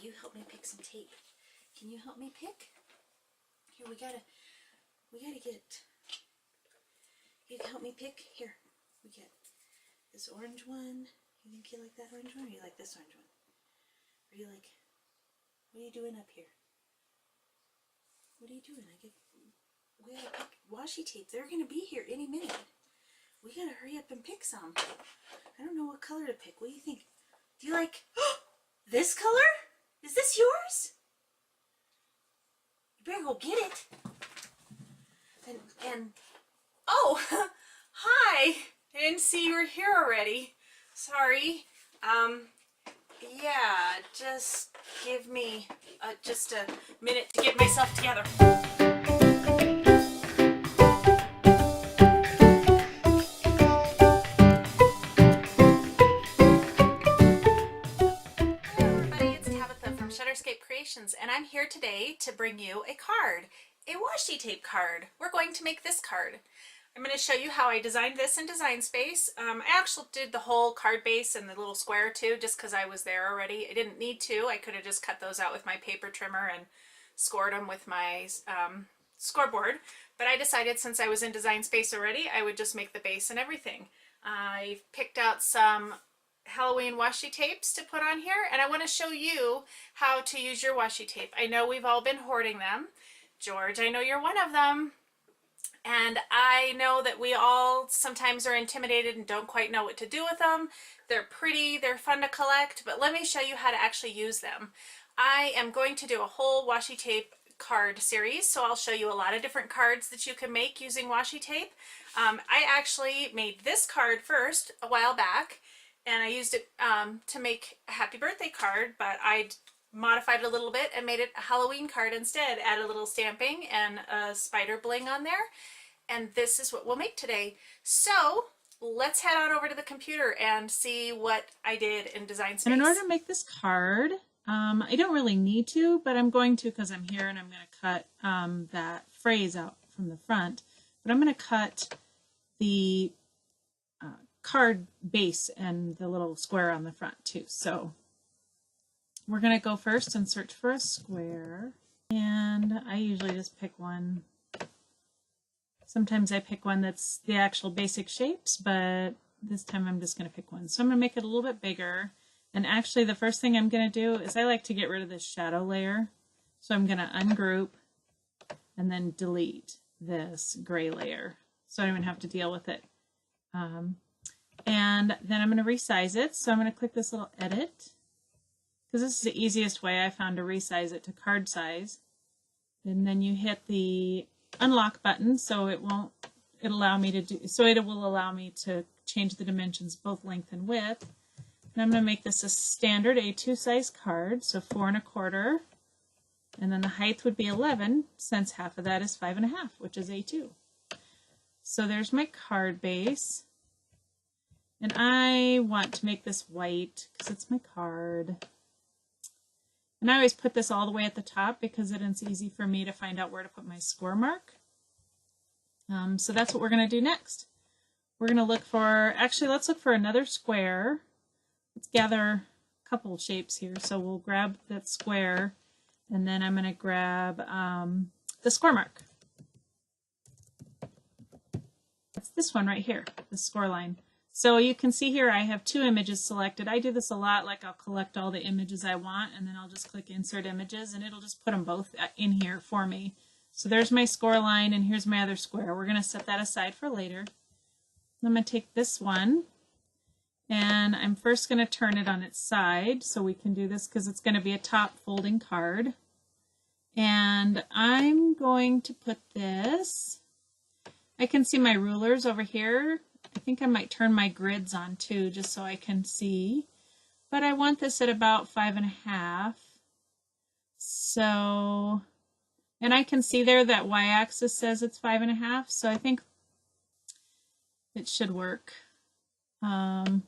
you help me pick some tape? Can you help me pick? Here, we gotta get, you can help me pick? Here, we get this orange one. You think you like that orange one, or you like this orange one? Or you like, what are you doing up here? What are you doing? We gotta pick washi tape. They're gonna be here any minute. We gotta hurry up and pick some. I don't know what color to pick. What do you think? Do you like this color? Is this yours? You better go get it. And oh, hi. I didn't see you were here already. Sorry. Yeah, just give me just a minute to get myself together. And I'm here today to bring you a card, a washi tape card. We're going to make this card. I'm going to show you how I designed this in Design Space. I actually did the whole card base and the little square too, just because I was there already. I didn't need to. I could have just cut those out with my paper trimmer and scored them with my scoreboard. But I decided since I was in Design Space already, I would just make the base and everything. I picked out some Halloween washi tapes to put on here, and I want to show you how to use your washi tape. I know we've all been hoarding them. George, I know you're one of them. And I know that we all sometimes are intimidated and don't quite know what to do with them. They're pretty, they're fun to collect, but let me show you how to actually use them. I am going to do a whole washi tape card series, so I'll show you a lot of different cards that you can make using washi tape. I actually made this card first a while back, and I used it to make a happy birthday card, but I modified it a little bit and made it a Halloween card instead. Add a little stamping and a spider bling on there. And this is what we'll make today. So let's head on over to the computer and see what I did in Design Space. And in order to make this card, I don't really need to, but I'm going to because I'm here, and I'm going to cut that phrase out from the front. But I'm going to cut the card base and the little square on the front too. So we're going to go first and search for a square, and I usually just pick one. Sometimes I pick one that's the actual basic shapes, but this time I'm just going to pick one. So I'm going to make it a little bit bigger, and actually the first thing I'm going to do is I like to get rid of this shadow layer. So I'm going to ungroup and then delete this gray layer so I don't even have to deal with it. And then I'm going to resize it. So I'm going to click this little edit, because this is the easiest way I found to resize it to card size. And then you hit the unlock button, so it will allow me to change the dimensions, both length and width. And I'm going to make this a standard A2 size card, so 4 1/4, and then the height would be 11, since half of that is 5 1/2, which is A2. So there's my card base. And I want to make this white because it's my card. And I always put this all the way at the top because it's easy for me to find out where to put my score mark. So that's what we're going to do next. We're going to look for, actually let's look for another square. Let's gather a couple shapes here. So we'll grab that square, and then I'm going to grab the score mark. That's this one right here, the score line. So you can see here I have 2 images selected. I do this a lot, like I'll collect all the images I want, and then I'll just click Insert Images, and it'll just put them both in here for me. So there's my score line, and here's my other square. We're going to set that aside for later. I'm going to take this one, and I'm first going to turn it on its side so we can do this because it's going to be a top folding card. And I'm going to put this, I can see my rulers over here. I think I might turn my grids on too, just so I can see. But I want this at about 5 1/2. So, and I can see there that y-axis says it's 5 1/2, so I think it should work. And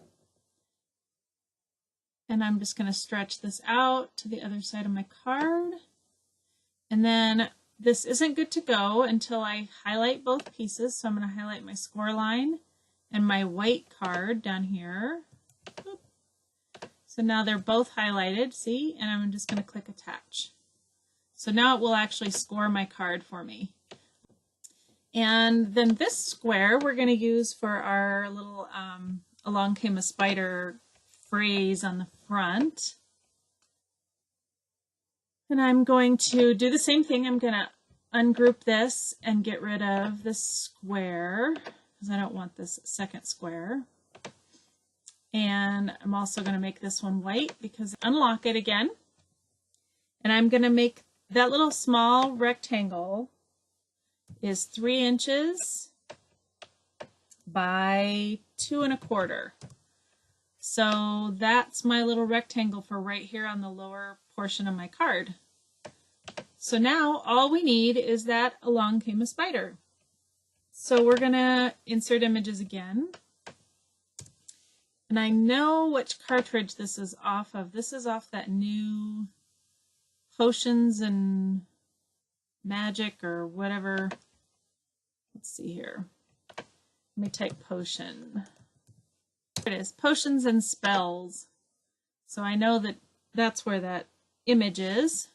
I'm just going to stretch this out to the other side of my card. And then this isn't good to go until I highlight both pieces. So I'm going to highlight my score line and my white card down here. So now they're both highlighted, see? And I'm just going to click attach. So now it will actually score my card for me. And then this square we're going to use for our little along came a spider phrase on the front. And I'm going to do the same thing. I'm going to ungroup this and get rid of this square because I don't want this second square. And I'm also going to make this one white because unlock it again. And I'm going to make that little small rectangle is 3 inches by 2 1/4. So that's my little rectangle for right here on the lower portion of my card. So now all we need is that along came a spider. So we're going to insert images again. And I know which cartridge this is off of. This is off that new Potions and Magic or whatever. Let's see here. Let me type potion. There it is, Potions and Spells. So I know that that's where that image is.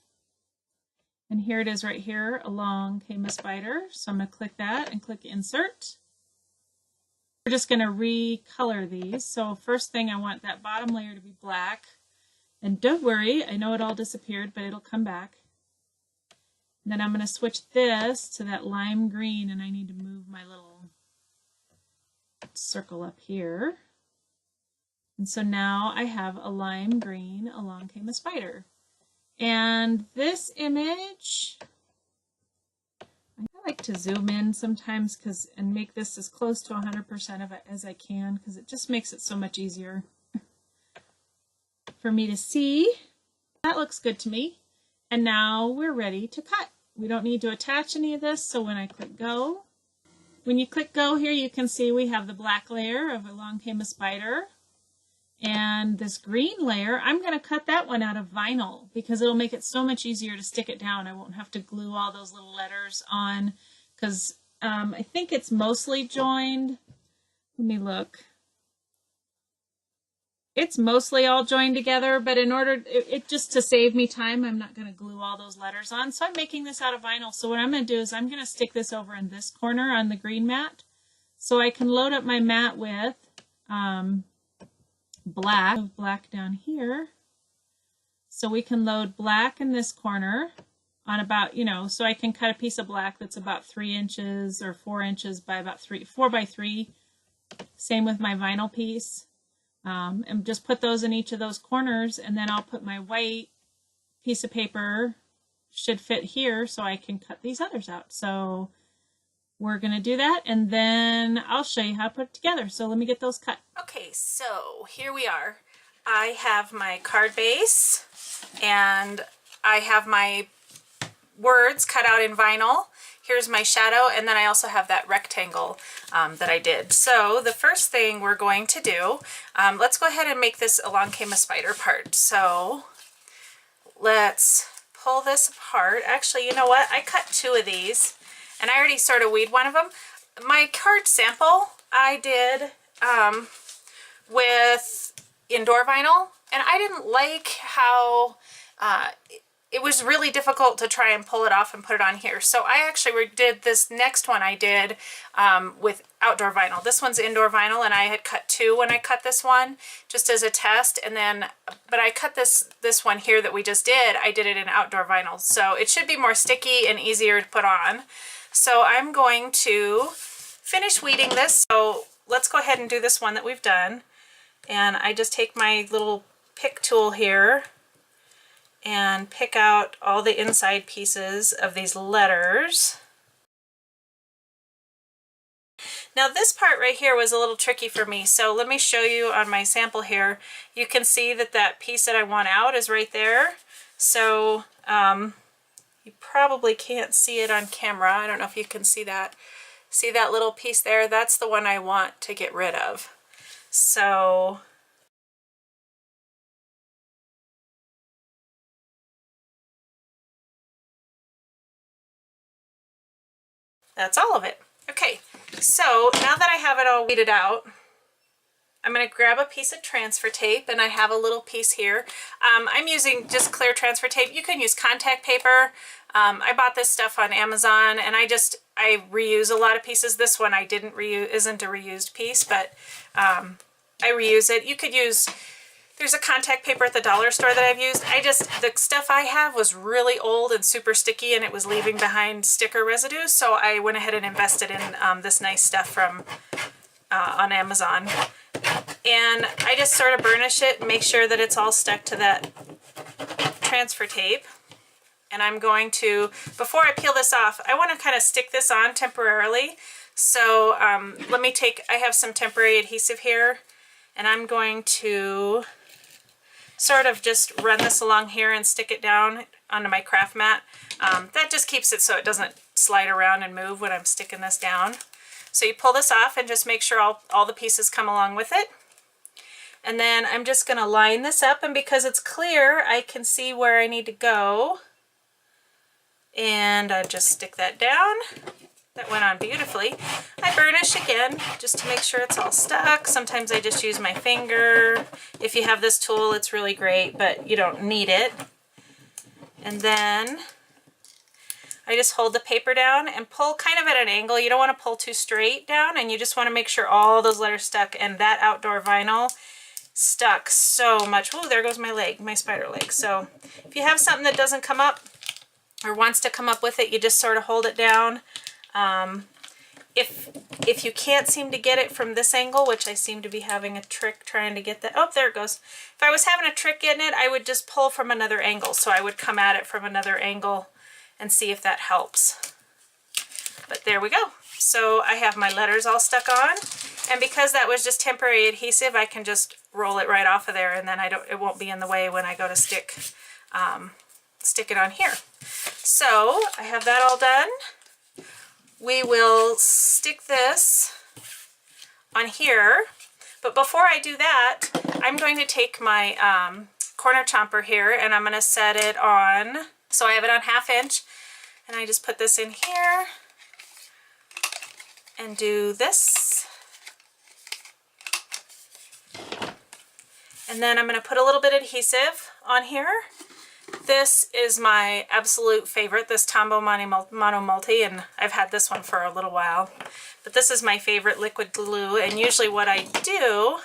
And here it is right here, along came a spider. So I'm going to click that and click insert. We're just going to recolor these. So first thing, I want that bottom layer to be black. And don't worry, I know it all disappeared, but it'll come back. And then I'm going to switch this to that lime green, and I need to move my little circle up here. And so now I have a lime green, along came a spider. And this image, I like to zoom in sometimes and make this as close to 100% of it as I can because it just makes it so much easier for me to see. That looks good to me. And now we're ready to cut. We don't need to attach any of this, so when I click go, when you click go here, you can see we have the black layer of along came a spider. And this green layer, I'm going to cut that one out of vinyl because it'll make it so much easier to stick it down. I won't have to glue all those little letters on because I think it's mostly joined. Let me look. It's mostly all joined together, but in order, just to save me time, I'm not going to glue all those letters on. So I'm making this out of vinyl. So what I'm going to do is I'm going to stick this over in this corner on the green mat. So I can load up my mat with black down here. So we can load black in this corner on about, so I can cut a piece of black that's about 3 inches or 4 inches by about 4 by 3. Same with my vinyl piece. And just put those in each of those corners, and then I'll put my white piece of paper, should fit here, so I can cut these others out. So we're going to do that, and then I'll show you how to put it together. So let me get those cut. Okay, so here we are. I have my card base, and I have my words cut out in vinyl. Here's my shadow, and then I also have that rectangle that I did. So the first thing we're going to do, let's go ahead and make this along came a spider part. So let's pull this apart. Actually, you know what? I cut 2 of these, and I already sort of weed one of them. My card sample I did with indoor vinyl, and I didn't like how it was really difficult to try and pull it off and put it on here. So I actually did this next one I did with outdoor vinyl. This one's indoor vinyl, and I had cut 2 when I cut this one just as a test. And then, but I cut this one here that we just did, I did it in outdoor vinyl. So it should be more sticky and easier to put on. So I'm going to finish weeding this. So let's go ahead and do this one that we've done. And I just take my little pick tool here and pick out all the inside pieces of these letters. Now this part right here was a little tricky for me, so let me show you on my sample here. You can see that that piece that I want out is right there. So you probably can't see it on camera. I don't know if you can see that. See that little piece there? That's the one I want to get rid of. So that's all of it. Okay, so now that I have it all weeded out, I'm going to grab a piece of transfer tape, and I have a little piece here. I'm using just clear transfer tape. You can use contact paper. I bought this stuff on Amazon, and I reuse a lot of pieces. This one I didn't reuse, isn't a reused piece, but I reuse it. You could use, there's a contact paper at the dollar store that I've used. The stuff I have was really old and super sticky, and it was leaving behind sticker residue, so I went ahead and invested in this nice stuff from on Amazon. And I just sort of burnish it and make sure that it's all stuck to that transfer tape. And I'm going to, before I peel this off, I want to kind of stick this on temporarily. So I have some temporary adhesive here, and I'm going to sort of just run this along here and stick it down onto my craft mat. That just keeps it so it doesn't slide around and move when I'm sticking this down. So you pull this off and just make sure all the pieces come along with it. And then I'm just going to line this up, and because it's clear, I can see where I need to go. And I just stick that down. That went on beautifully. I burnish again just to make sure it's all stuck. Sometimes I just use my finger. If you have this tool, it's really great, but you don't need it. And then I just hold the paper down and pull kind of at an angle. You don't want to pull too straight down, and you just want to make sure all those letters stuck, and that outdoor vinyl stuck so much. Oh, there goes my leg, my spider leg. So if you have something that doesn't come up or wants to come up with it, you just sort of hold it down. If you can't seem to get it from this angle, which I seem to be having a trick trying to get that. Oh, there it goes. If I was having a trick getting it, I would just pull from another angle. So I would come at it from another angle and see if that helps. But there we go. So I have my letters all stuck on, and because that was just temporary adhesive, I can just roll it right off of there, and then it won't be in the way when I go to stick it on here. So I have that all done. We will stick this on here, but before I do that, I'm going to take my corner chomper here, and I'm going to set it on, so I have it on 1/2 inch, and I just put this in here and do this. And then I'm going to put a little bit of adhesive on here. This is my absolute favorite, this Tombow Mono Multi, and I've had this one for a little while. But this is my favorite liquid glue, and usually what I do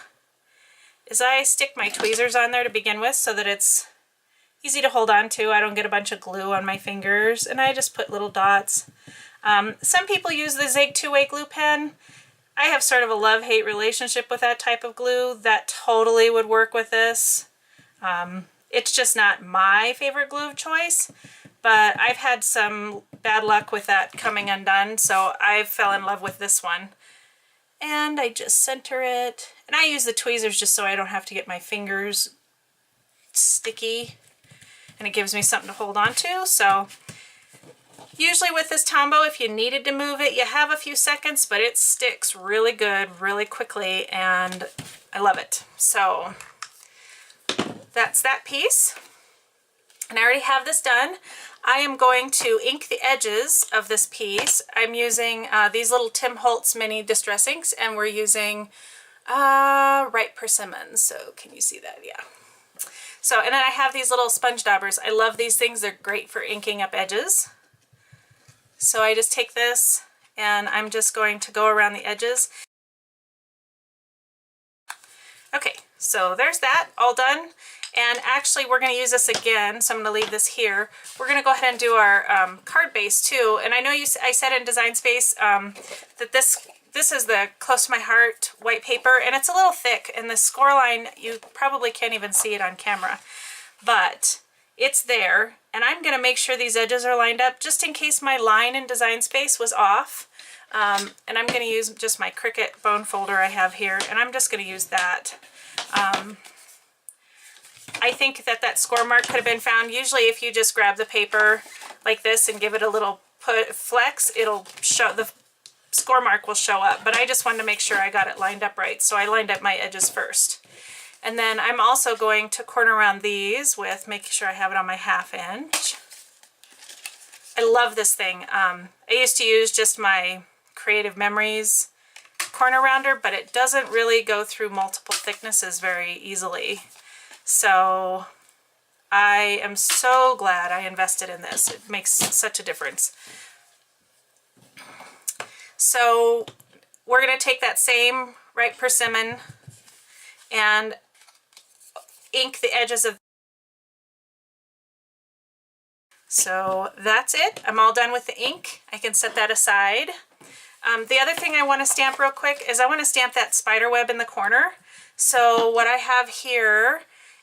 is I stick my tweezers on there to begin with so that it's easy to hold on to. I don't get a bunch of glue on my fingers, and I just put little dots. Some people use the Zig 2-way glue pen. I have sort of a love-hate relationship with that type of glue. That totally would work with this. It's just not my favorite glue of choice, but I've had some bad luck with that coming undone, so I fell in love with this one. And I just center it, and I use the tweezers just so I don't have to get my fingers sticky, and it gives me something to hold on to. So usually with this Tombow, if you needed to move it, you have a few seconds, but it sticks really good, really quickly, and I love it. So that's that piece. And I already have this done. I am going to ink the edges of this piece. I'm using these little Tim Holtz mini distress inks, and we're using Right Persimmons. So can you see that? Yeah. So, and then I have these little sponge daubers. I love these things. They're great for inking up edges. So I just take this, and I'm just going to go around the edges. Okay, so there's that, all done. And actually we're going to use this again, so I'm going to leave this here. We're going to go ahead and do our card base too. And I know I said in Design Space that this is the Close to My Heart white paper, and it's a little thick, and the score line, you probably can't even see it on camera, but it's there. And I'm going to make sure these edges are lined up just in case my line in Design Space was off. And I'm going to use just my Cricut bone folder I have here, and I'm just going to use that. I think that score mark could have been found. Usually if you just grab the paper like this and give it a little flex, it'll show, the score mark will show up. But I just wanted to make sure I got it lined up right, so I lined up my edges first. And then I'm also going to corner around these with making sure I have it on my 1/2 inch. I love this thing. I used to use just my Creative Memories corner rounder, but it doesn't really go through multiple thicknesses very easily. So I am so glad I invested in this. It makes such a difference. So we're going to take that same ripe persimmon and ink the edges of. So that's it. I'm all done with the ink. I can set that aside. The other thing I want to stamp real quick is I want to stamp that spider web in the corner. So what I have here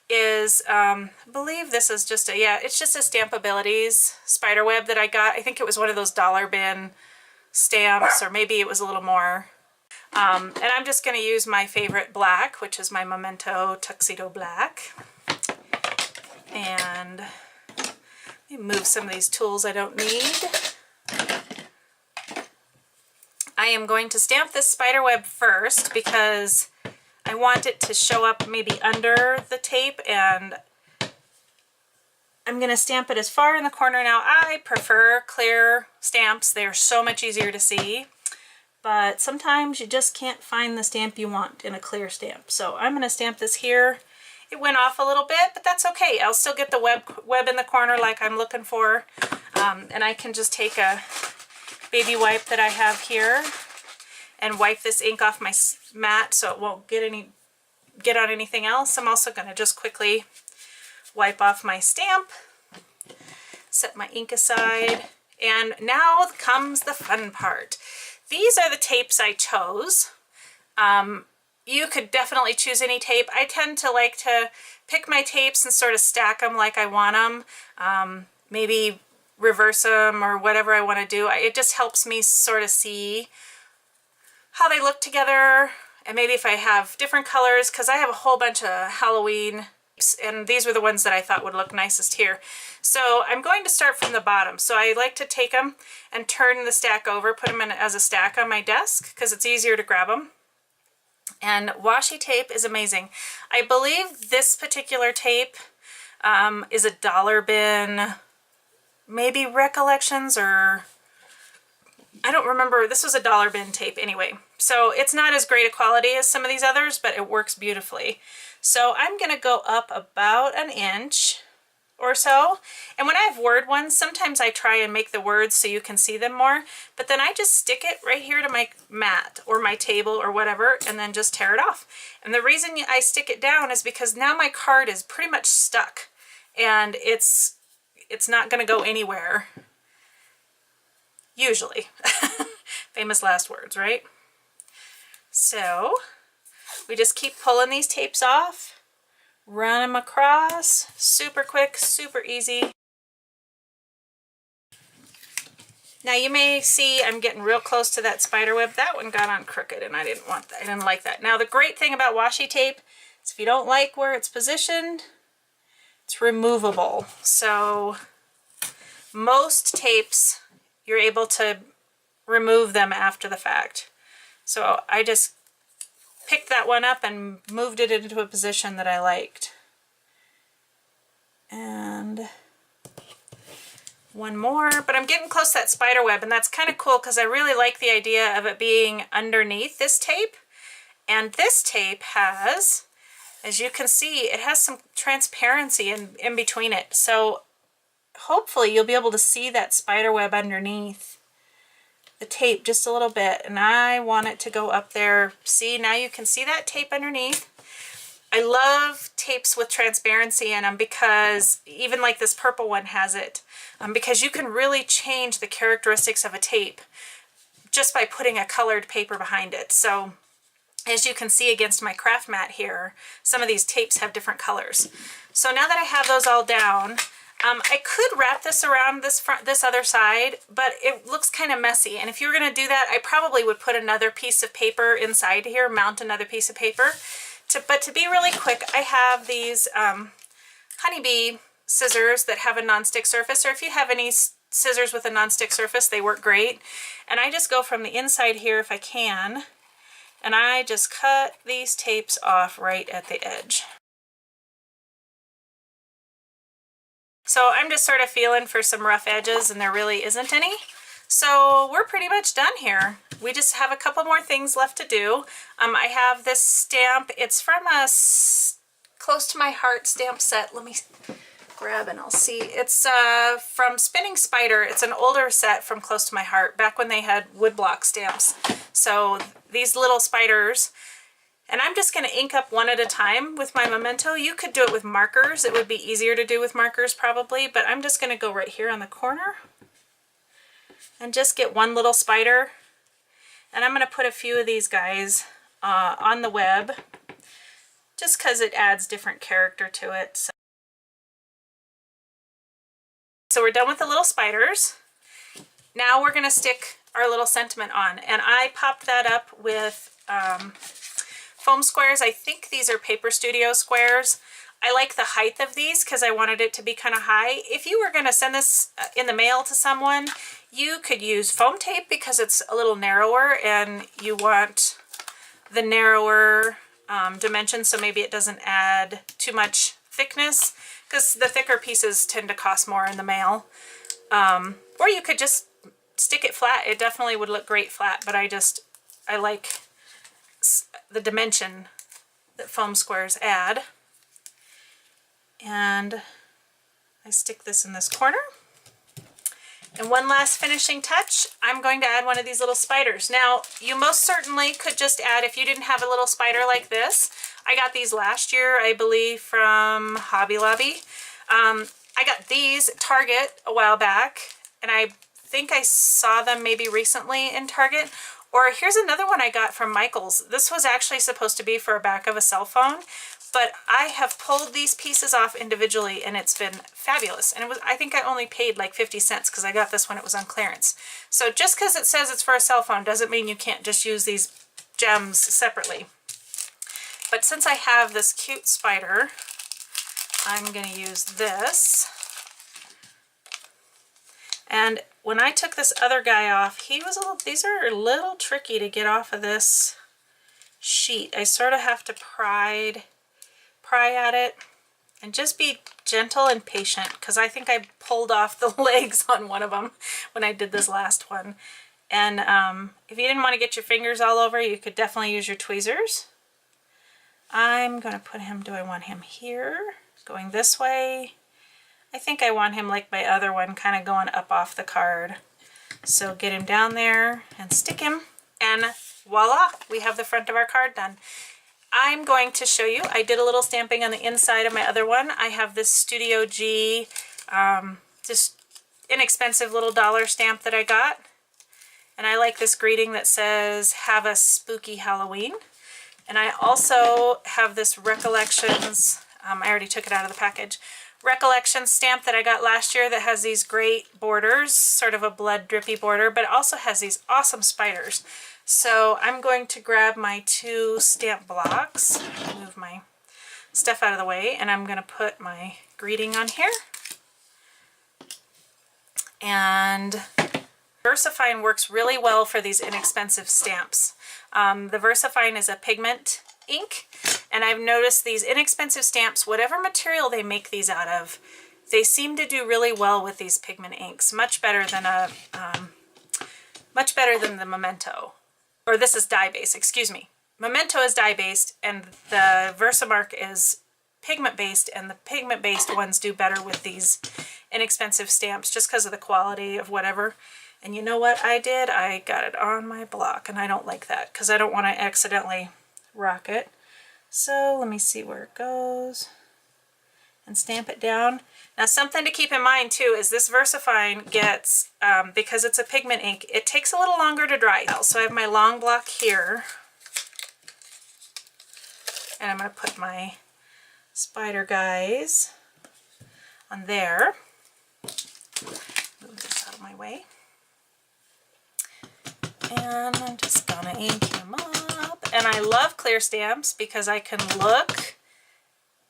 is, I believe this is just a, yeah, it's just a Stampabilities spider web that I got. I think it was one of those dollar bin stamps, or maybe it was a little more. And I'm just going to use my favorite black, which is my Memento Tuxedo Black. And let me move some of these tools I don't need. I am going to stamp this spider web first because I want it to show up maybe under the tape, and I'm going to stamp it as far in the corner. Now I prefer clear stamps. They're so much easier to see, but sometimes you just can't find the stamp you want in a clear stamp. So I'm going to stamp this here. It went off a little bit, but that's okay. I'll still get the web in the corner like I'm looking for. And I can just take a baby wipe that I have here and wipe this ink off my mat so it won't get on anything else. I'm also going to just quickly wipe off my stamp, set my ink aside, and now comes the fun part. These are the tapes I chose. You could definitely choose any tape. I tend to like to pick my tapes and sort of stack them like I want them. Maybe reverse them or whatever I want to do. It just helps me sort of see how they look together, and maybe if I have different colors, because I have a whole bunch of Halloween, and these were the ones that I thought would look nicest here. So I'm going to start from the bottom. So I like to take them and turn the stack over, put them in as a stack on my desk because it's easier to grab them. And washi tape is amazing. I believe this particular tape is a dollar bin, maybe Recollections, or I don't remember. This was a dollar bin tape anyway. So it's not as great a quality as some of these others, but it works beautifully. So I'm going to go up about an inch or so. And when I have word ones, sometimes I try and make the words so you can see them more, but then I just stick it right here to my mat or my table or whatever, and then just tear it off. And the reason I stick it down is because now my card is pretty much stuck, and it's not going to go anywhere. Usually. Famous last words, right? So we just keep pulling these tapes off, run them across, super quick, super easy. Now you may see I'm getting real close to that spider web. That one got on crooked and I didn't want that. I didn't like that. Now the great thing about washi tape is if you don't like where it's positioned, it's removable. So most tapes, you're able to remove them after the fact. So I just picked that one up and moved it into a position that I liked. And one more, but I'm getting close to that spider web, and that's kind of cool because I really like the idea of it being underneath this tape. And this tape has, as you can see, it has some transparency in between it. So hopefully you'll be able to see that spider web underneath the tape just a little bit, and I want it to go up there. See, now you can see that tape underneath. I love tapes with transparency in them because even like this purple one has it, because you can really change the characteristics of a tape just by putting a colored paper behind it. So as you can see against my craft mat here, some of these tapes have different colors. So now that I have those all down, I could wrap this around this other side, but it looks kind of messy. And if you were going to do that, I probably would put another piece of paper inside here, mount another piece of paper. But to be really quick, I have these honeybee scissors that have a nonstick surface, or if you have any scissors with a nonstick surface, they work great. And I just go from the inside here if I can, and I just cut these tapes off right at the edge. So I'm just sort of feeling for some rough edges, and there really isn't any. So we're pretty much done here. we just have a couple more things left to do. I have this stamp. It's from a Close to My Heart stamp set. Let me grab and I'll see. It's from Spinning Spider. It's an older set from Close to My Heart, back when they had woodblock stamps. So these little spiders, and I'm just going to ink up one at a time with my Memento. You could do it with markers. It would be easier to do with markers probably, but I'm just going to go right here on the corner and just get one little spider. And I'm going to put a few of these guys on the web just because it adds different character to it. So we're done with the little spiders. Now we're going to stick our little sentiment on. And I popped that up with foam squares. I think these are Paper Studio squares. I like the height of these because I wanted it to be kind of high. If you were going to send this in the mail to someone, you could use foam tape because it's a little narrower and you want the narrower dimension, so maybe it doesn't add too much thickness, because the thicker pieces tend to cost more in the mail. Or you could just stick it flat. It definitely would look great flat, but I like the dimension that foam squares add. And I stick this in this corner. And one last finishing touch, I'm going to add one of these little spiders. Now, you most certainly could just add, if you didn't have a little spider like this, I got these last year, I believe, from Hobby Lobby. I got these at Target a while back, and I think I saw them maybe recently in Target. Or here's another one I got from Michael's. This was actually supposed to be for a back of a cell phone, but I have pulled these pieces off individually and it's been fabulous. And I think I only paid like 50 cents because I got this when it was on clearance. So just because it says it's for a cell phone doesn't mean you can't just use these gems separately. But since I have this cute spider, I'm going to use this. And when I took this other guy off, these are a little tricky to get off of this sheet. I sort of have to pry at it and just be gentle and patient, because I think I pulled off the legs on one of them when I did this last one. And if you didn't want to get your fingers all over, you could definitely use your tweezers. I'm going to put him, do I want him here, going this way? I think I want him like my other one, kind of going up off the card. So get him down there and stick him, and voila, we have the front of our card done. I'm going to show you, I did a little stamping on the inside of my other one. I have this Studio G, just inexpensive little dollar stamp that I got. And I like this greeting that says, "Have a spooky Halloween." And I also have this Recollections, I already took it out of the package, Recollections stamp that I got last year that has these great borders, sort of a blood drippy border, but it also has these awesome spiders. So I'm going to grab my two stamp blocks, move my stuff out of the way, and I'm going to put my greeting on here. And VersaFine works really well for these inexpensive stamps. The VersaFine is a pigment ink, and I've noticed these inexpensive stamps, whatever material they make these out of, they seem to do really well with these pigment inks, much better than the Memento. Or this is dye-based, excuse me. Memento is dye-based, and the Versamark is pigment-based, and the pigment-based ones do better with these inexpensive stamps just because of the quality of whatever. And you know what I did? I got it on my block, and I don't like that because I don't want to accidentally rock it. So let me see where it goes and stamp it down. Now, something to keep in mind too is this VersaFine gets, because it's a pigment ink, it takes a little longer to dry. So I have my long block here, and I'm going to put my spider guys on there. Move this out of my way. And I'm just going to ink him up. And I love clear stamps because I can look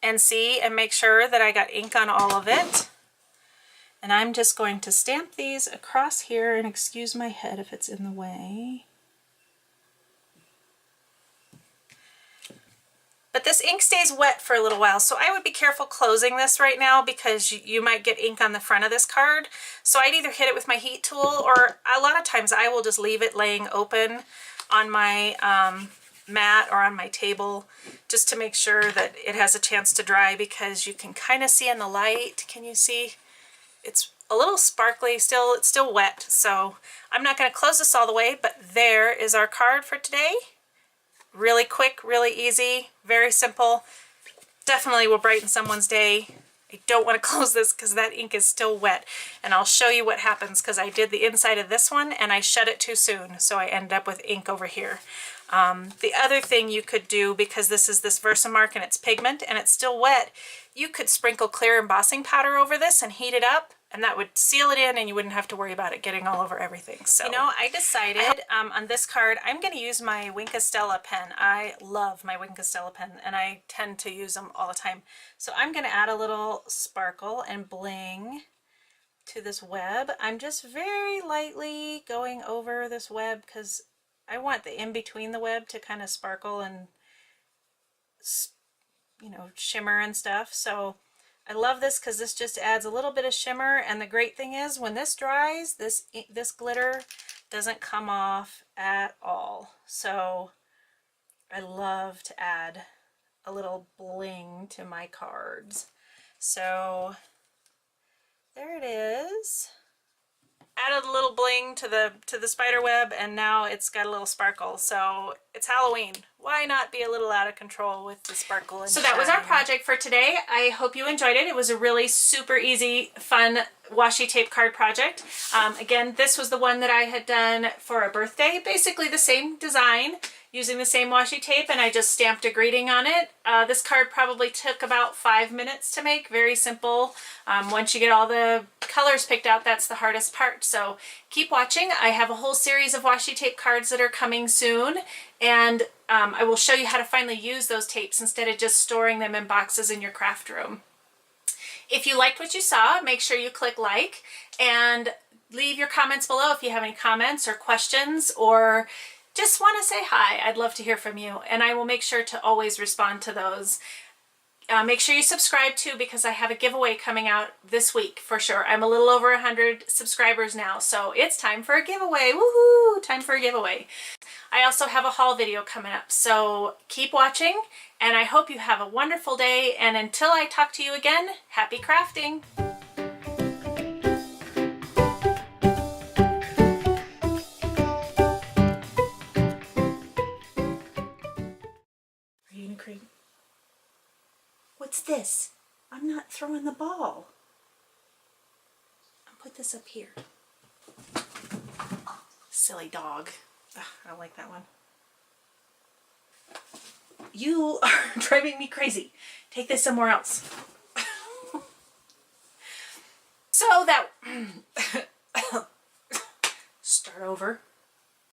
and see and make sure that I got ink on all of it. And I'm just going to stamp these across here, and excuse my head if it's in the way. But this ink stays wet for a little while, so I would be careful closing this right now because you might get ink on the front of this card. So I'd either hit it with my heat tool, or a lot of times I will just leave it laying open on my mat or on my table just to make sure that it has a chance to dry, because you can kind of see in the light. Can you see? It's a little sparkly still. It's still wet, so I'm not going to close this all the way, but there is our card for today. Really quick, really easy, very simple. Definitely will brighten someone's day. I don't want to close this because that ink is still wet, and I'll show you what happens because I did the inside of this one and I shut it too soon, so I ended up with ink over here. The other thing you could do, because this is this Versamark and it's pigment and it's still wet, you could sprinkle clear embossing powder over this and heat it up, and that would seal it in and you wouldn't have to worry about it getting all over everything. So, you know, I decided on this card I'm going to use my Wink of Stella pen. I love my Wink of Stella pen and I tend to use them all the time. So I'm going to add a little sparkle and bling to this web. I'm just very lightly going over this web because I want the in between the web to kind of sparkle and, you know, shimmer and stuff. So I love this because this just adds a little bit of shimmer, and the great thing is when this dries, this glitter doesn't come off at all. So I love to add a little bling to my cards. So there it is. Added a little bling to the spider web, and now it's got a little sparkle. So it's Halloween. Why not be a little out of control with the sparkle and So that was our project for today. I hope you enjoyed it. It was a really super easy, fun washi tape card project. Again, this was the one that I had done for a birthday. Basically the same design, using the same washi tape, and I just stamped a greeting on it. This card probably took about 5 minutes to make. Very simple. Once you get all the colors picked out, that's the hardest part. So keep watching. I have a whole series of washi tape cards that are coming soon, and I will show you how to finally use those tapes instead of just storing them in boxes in your craft room. If you liked what you saw, make sure you click like and leave your comments below if you have any comments or questions, or just want to say hi. I'd love to hear from you, and I will make sure to always respond to those. Make sure you subscribe too, because I have a giveaway coming out this week for sure. I'm a little over 100 subscribers now, so it's time for a giveaway. Woohoo! Time for a giveaway. I also have a haul video coming up, so keep watching, and I hope you have a wonderful day, and until I talk to you again, happy crafting! Are you gonna create? What's this? I'm not throwing the ball. I'll put this up here. Silly dog. Ugh, I don't like that one. You are driving me crazy. Take this somewhere else. So that... Start over.